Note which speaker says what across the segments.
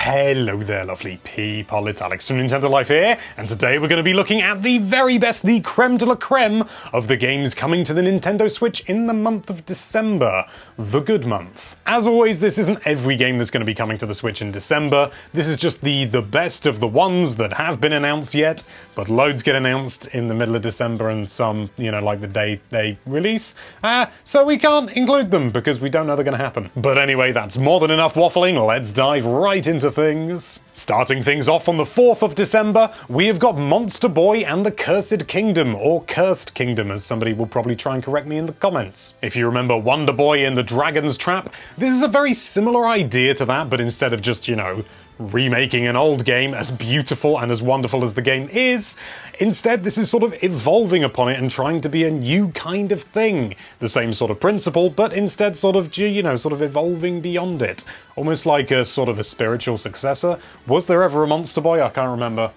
Speaker 1: Hello there, lovely people. It's Alex from Nintendo Life here, and today we're going to be looking at the very best, the creme de la creme of the games coming to the Nintendo Switch in the month of December, the good month. As always, this isn't every game that's going to be coming to the Switch in December. This is just the best of the ones that have been announced yet, but loads get announced in the middle of December and some, you know, like the day they release. So we can't include them because we don't know they're going to happen. But anyway, that's more than enough waffling. Let's dive right into things. Starting things off on the 4th of December, we have got Monster Boy and the Cursed Kingdom, or Cursed Kingdom, as somebody will probably try and correct me in the comments. If you remember Wonder Boy and the Dragon's Trap, this is a very similar idea to that, but instead of just, you know, remaking an old game as beautiful and as wonderful as the game is, instead this is sort of evolving upon it and trying to be a new kind of thing. The same sort of principle, but instead sort of, you know, sort of evolving beyond it. Almost like a sort of a spiritual successor. Was there ever a Monster Boy? I can't remember.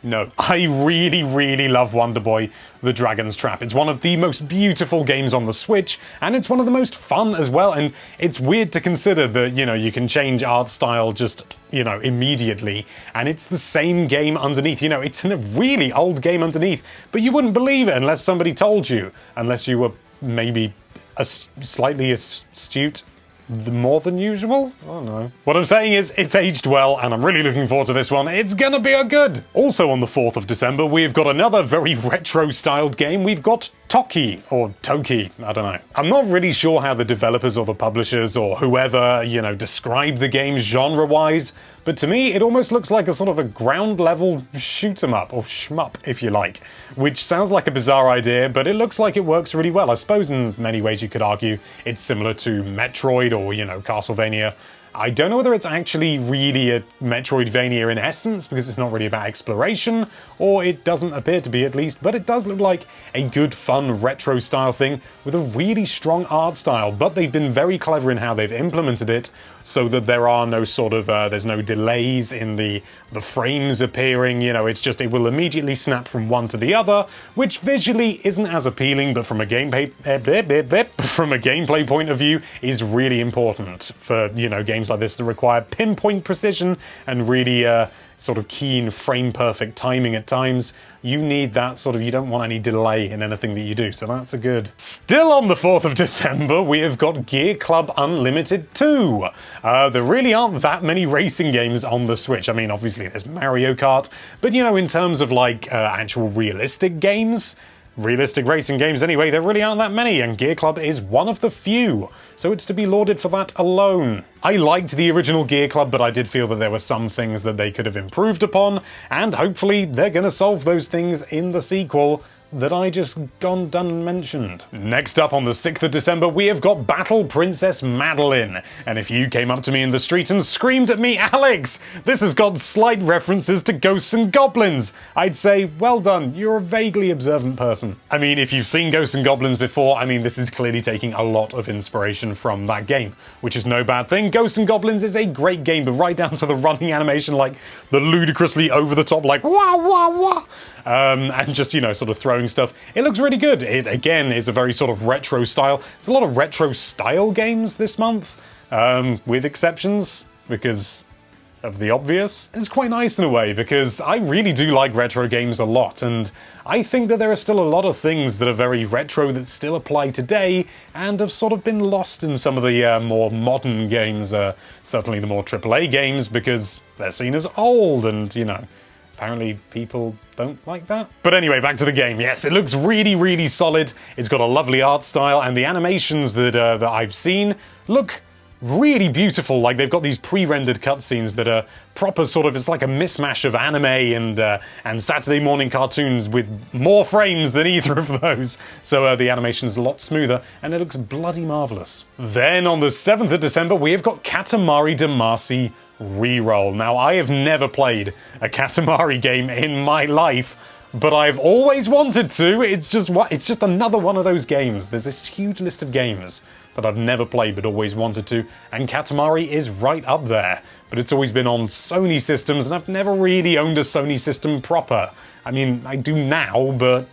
Speaker 1: No. I really love Wonder Boy, The Dragon's Trap. It's one of the most beautiful games on the Switch, and it's one of the most fun as well, and it's weird to consider that, you know, you can change art style just, you know, immediately, and it's the same game underneath. You know, it's in a really old game underneath, but you wouldn't believe it unless somebody told you, unless you were maybe slightly astute. More than usual? I don't know. What I'm saying is, it's aged well, and I'm really looking forward to this one. It's gonna be a good! Also on the 4th of December, we've got another very retro-styled game. We've got Toki, or Toki, I don't know. I'm not really sure how the developers or the publishers or whoever, you know, describe the game genre-wise, but to me, it almost looks like a sort of a ground-level shoot-em-up, or shmup, if you like. Which sounds like a bizarre idea, but it looks like it works really well. I suppose in many ways you could argue it's similar to Metroid or, you know, Castlevania. I don't know whether it's actually really a Metroidvania in essence, because it's not really about exploration, or it doesn't appear to be at least, but it does look like a good, fun, retro-style thing with a really strong art style, but they've been very clever in how they've implemented it, so that there are no sort of, there's no delays in the frames appearing, you know, it's just, it will immediately snap from one to the other, which visually isn't as appealing, but from a gameplay point of view, is really important for, you know, games like this that require pinpoint precision and really sort of keen frame-perfect timing at times. You need that sort of, you don't want any delay in anything that you do, so that's a good. Still on the 4th of December, we have got Gear Club Unlimited 2. There really aren't that many racing games on the Switch. I mean, obviously there's Mario Kart, but you know, in terms of like actual realistic games, realistic racing games anyway, there really aren't that many, and Gear Club is one of the few, so it's to be lauded for that alone. I liked the original Gear Club, but I did feel that there were some things that they could have improved upon, and hopefully they're going to solve those things in the sequel that I just done and mentioned. Next up on the 6th of December, we have got Battle Princess Madeline. And if you came up to me in the street and screamed at me, Alex, this has got slight references to ghosts and goblins, I'd say, well done, you're a vaguely observant person. I mean, if you've seen Ghosts and Goblins before, I mean, this is clearly taking a lot of inspiration from that game, which is no bad thing. Ghosts and Goblins is a great game, but right down to the running animation, like the ludicrously over-the-top, like, wah, wah, wah, and just, you know, sort of throwing stuff. It looks really good. It, again, is a very sort of retro style. There's a lot of retro style games this month, with exceptions, because of the obvious. It's quite nice in a way, because I really do like retro games a lot, and I think that there are still a lot of things that are very retro that still apply today, and have sort of been lost in some of the more modern games, certainly the more AAA games, because they're seen as old, and, you know, apparently people don't like that. But anyway, back to the game. Yes, it looks really solid. It's got a lovely art style, and the animations that I've seen look really beautiful. Like, they've got these pre-rendered cutscenes that are proper sort of, it's like a mismatch of anime and Saturday morning cartoons with more frames than either of those. So the animation's a lot smoother, and it looks bloody marvellous. Then on the 7th of December, we have got Katamari Damacy Reroll. Now, I have never played a Katamari game in my life, but I've always wanted to. It's just another one of those games. There's this huge list of games that I've never played but always wanted to, and Katamari is right up there. But it's always been on Sony systems, and I've never really owned a Sony system proper. I mean, I do now, but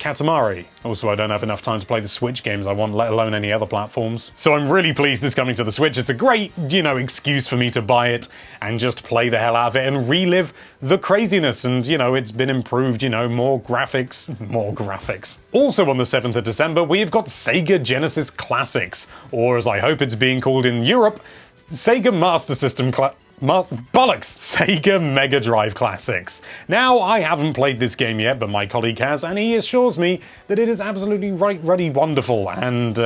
Speaker 1: Katamari. Also, I don't have enough time to play the Switch games I want, let alone any other platforms. So I'm really pleased it's coming to the Switch. It's a great, excuse for me to buy it and just play the hell out of it and relive the craziness. And, it's been improved, more graphics. Also on the 7th of December, we've got Sega Genesis Classics, or as I hope it's being called in Europe, Sega Master System Sega Mega Drive Classics. Now, I haven't played this game yet, but my colleague has, and he assures me that it is absolutely ruddy wonderful, and,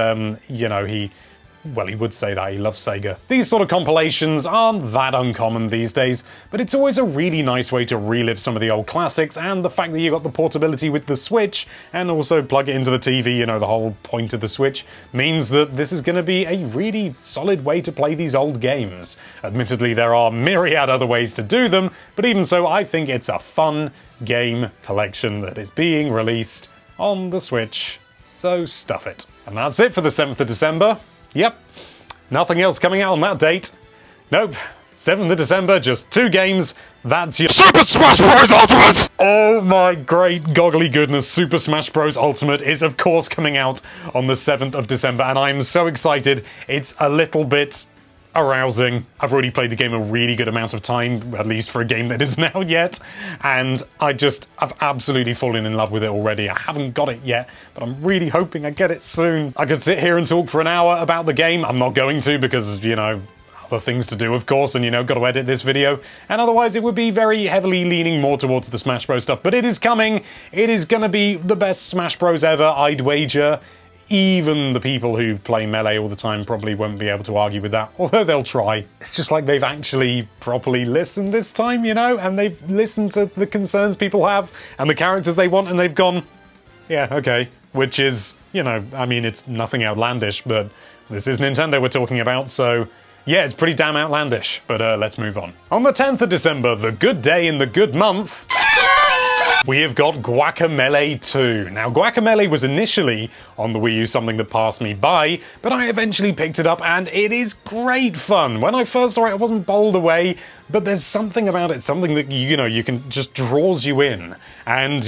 Speaker 1: he would say that. He loves Sega. These sort of compilations aren't that uncommon these days, but it's always a really nice way to relive some of the old classics, and the fact that you got the portability with the Switch, and also plug it into the TV, the whole point of the Switch, means that this is going to be a really solid way to play these old games. Admittedly, there are myriad other ways to do them, but even so, I think it's a fun game collection that is being released on the Switch, so stuff it. And that's it for the 7th of December. Yep, nothing else coming out on that date. Nope, 7th of December, just 2 games. That's your Super Smash Bros. Ultimate! Oh my great goggly goodness, Super Smash Bros. Ultimate is of course coming out on the 7th of December, and I'm so excited. It's a little bit arousing. I've already played the game a really good amount of time, at least for a game that isn't out yet, and I've absolutely fallen in love with it already. I haven't got it yet, but I'm really hoping I get it soon. I could sit here and talk for an hour about the game. I'm not going to because, other things to do, of course, and, got to edit this video, and otherwise it would be very heavily leaning more towards the Smash Bros. Stuff, but it is coming. It is gonna be the best Smash Bros. Ever, I'd wager. Even the people who play Melee all the time probably won't be able to argue with that, although they'll try. It's just like they've actually properly listened this time, and they've listened to the concerns people have and the characters they want, and they've gone, yeah, okay. Which is, it's nothing outlandish, but this is Nintendo we're talking about, so yeah, it's pretty damn outlandish. But let's move on. On the 10th of December, the good day in the good month, we have got Guacamelee II. Now, Guacamelee was initially on the Wii U something that passed me by, but I eventually picked it up and it is great fun. When I first saw it, I wasn't bowled away, but there's something about it, something that, you can just draws you in. And,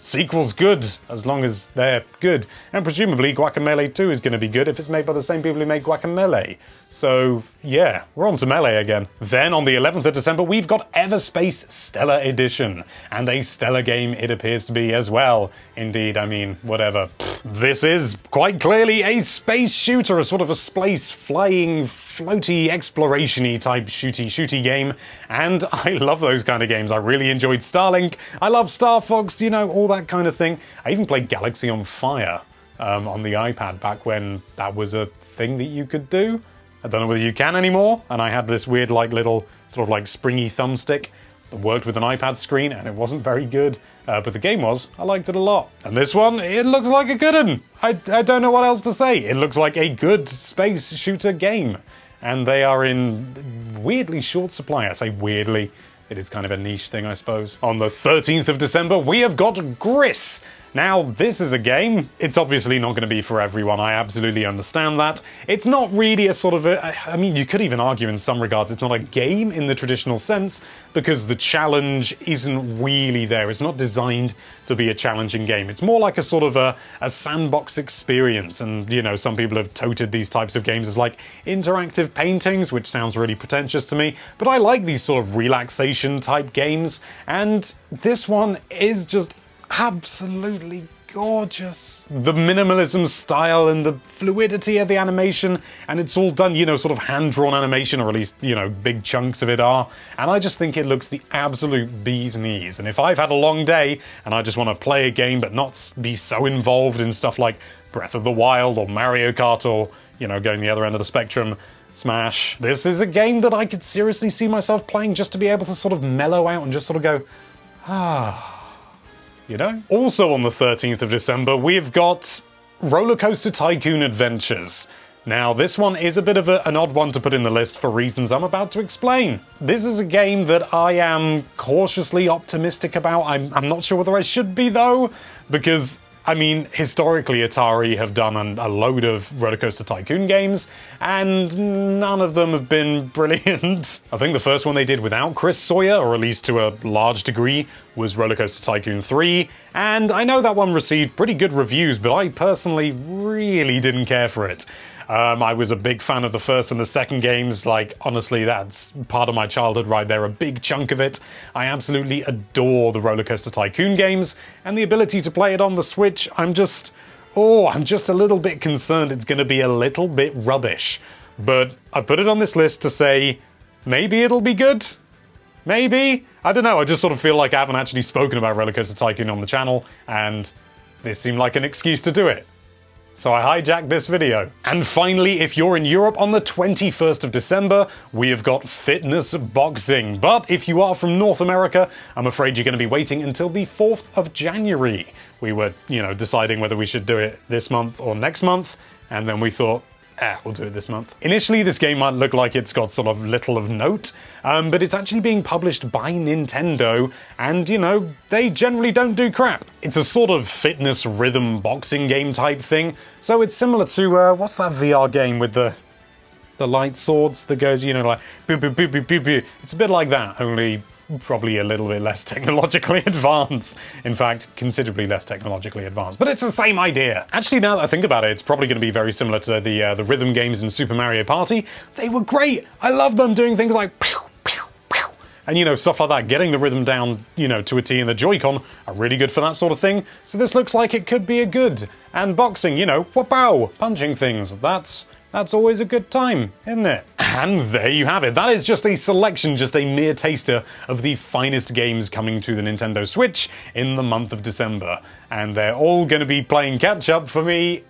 Speaker 1: sequel's good, as long as they're good. And presumably Guacamelee 2 is going to be good if it's made by the same people who made Guacamelee. So, yeah, we're on to Melee again. Then, on the 11th of December, we've got Everspace Stellar Edition. And a stellar game it appears to be as well. Indeed, whatever. This is quite clearly a space shooter, a sort of a space flying, floaty, exploration-y type shooty game. And I love those kind of games. I really enjoyed StarLink. I love Star Fox, all that kind of thing. I even played Galaxy on Fire on the iPad back when that was a thing that you could do. I don't know whether you can anymore, and I had this weird little sort of springy thumbstick that worked with an iPad screen, and it wasn't very good, but the game was. I liked it a lot. And this one, it looks like a good one. I don't know what else to say. It looks like a good space shooter game, and they are in weirdly short supply. I say weirdly. It is kind of a niche thing, I suppose. On the 13th of December, we have got Gris. Now, this is a game. It's obviously not going to be for everyone. I absolutely understand that. It's not really a sort of you could even argue in some regards it's not a game in the traditional sense because the challenge isn't really there. It's not designed to be a challenging game. It's more like a sort of a sandbox experience. And, some people have touted these types of games as like interactive paintings, which sounds really pretentious to me. But I like these sort of relaxation type games. And this one is just absolutely gorgeous. The minimalism style and the fluidity of the animation, and it's all done, sort of hand-drawn animation, or at least, big chunks of it are, and I just think it looks the absolute bee's knees. And if I've had a long day and I just want to play a game but not be so involved in stuff like Breath of the Wild or Mario Kart or, going the other end of the spectrum, Smash, this is a game that I could seriously see myself playing just to be able to sort of mellow out and just sort of go, Also on the 13th of December, we've got Roller Coaster Tycoon Adventures. Now, this one is a bit of an odd one to put in the list for reasons I'm about to explain. This is a game that I am cautiously optimistic about. I'm not sure whether I should be, though, because I mean, historically, Atari have done a load of Roller Coaster Tycoon games, and none of them have been brilliant. I think the first one they did without Chris Sawyer, or at least to a large degree, was Roller Coaster Tycoon 3, and I know that one received pretty good reviews, but I personally really didn't care for it. I was a big fan of the first and the second games. Like, honestly, that's part of my childhood right there, a big chunk of it. I absolutely adore the Roller Coaster Tycoon games, and the ability to play it on the Switch, I'm just a little bit concerned it's going to be a little bit rubbish. But I put it on this list to say, maybe it'll be good? Maybe? I don't know, I just sort of feel like I haven't actually spoken about Roller Coaster Tycoon on the channel, and this seemed like an excuse to do it. So I hijacked this video. And finally, if you're in Europe on the 21st of December, we have got Fitness Boxing. But if you are from North America, I'm afraid you're going to be waiting until the 4th of January. We were, deciding whether we should do it this month or next month, and then we thought, we'll do it this month. Initially, this game might look like it's got sort of little of note, but it's actually being published by Nintendo, and, they generally don't do crap. It's a sort of fitness rhythm boxing game type thing, so it's similar to, what's that VR game with the light swords that goes, like, boo, boo, boo, boo, boo, boo. It's a bit like that, only probably a little bit less technologically advanced. In fact, considerably less technologically advanced. But it's the same idea. Actually, now that I think about it, it's probably going to be very similar to the rhythm games in Super Mario Party. They were great! I love them doing things like pew, pew, pew, and stuff like that. Getting the rhythm down, to a T, and the Joy-Con are really good for that sort of thing. So this looks like it could be a good. And boxing, wha-pow, punching things. That's always a good time, isn't it? And there you have it. That is just a selection, just a mere taster of the finest games coming to the Nintendo Switch in the month of December. And they're all going to be playing catch-up for me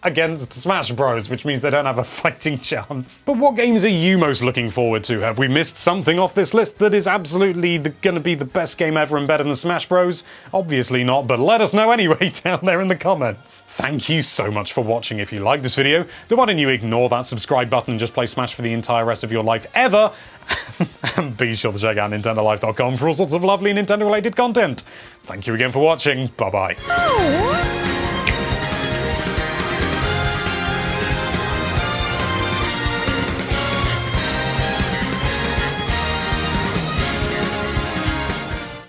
Speaker 1: against Smash Bros, which means they don't have a fighting chance. But what games are you most looking forward to? Have we missed something off this list that is absolutely going to be the best game ever and better than Smash Bros? Obviously not, but let us know anyway down there in the comments. Thank you so much for watching. If you like this video, then why don't you ignore that subscribe button and just play Smash for the entire rest of your life ever? And be sure to check out NintendoLife.com for all sorts of lovely Nintendo-related content. Thank you again for watching. Bye-bye.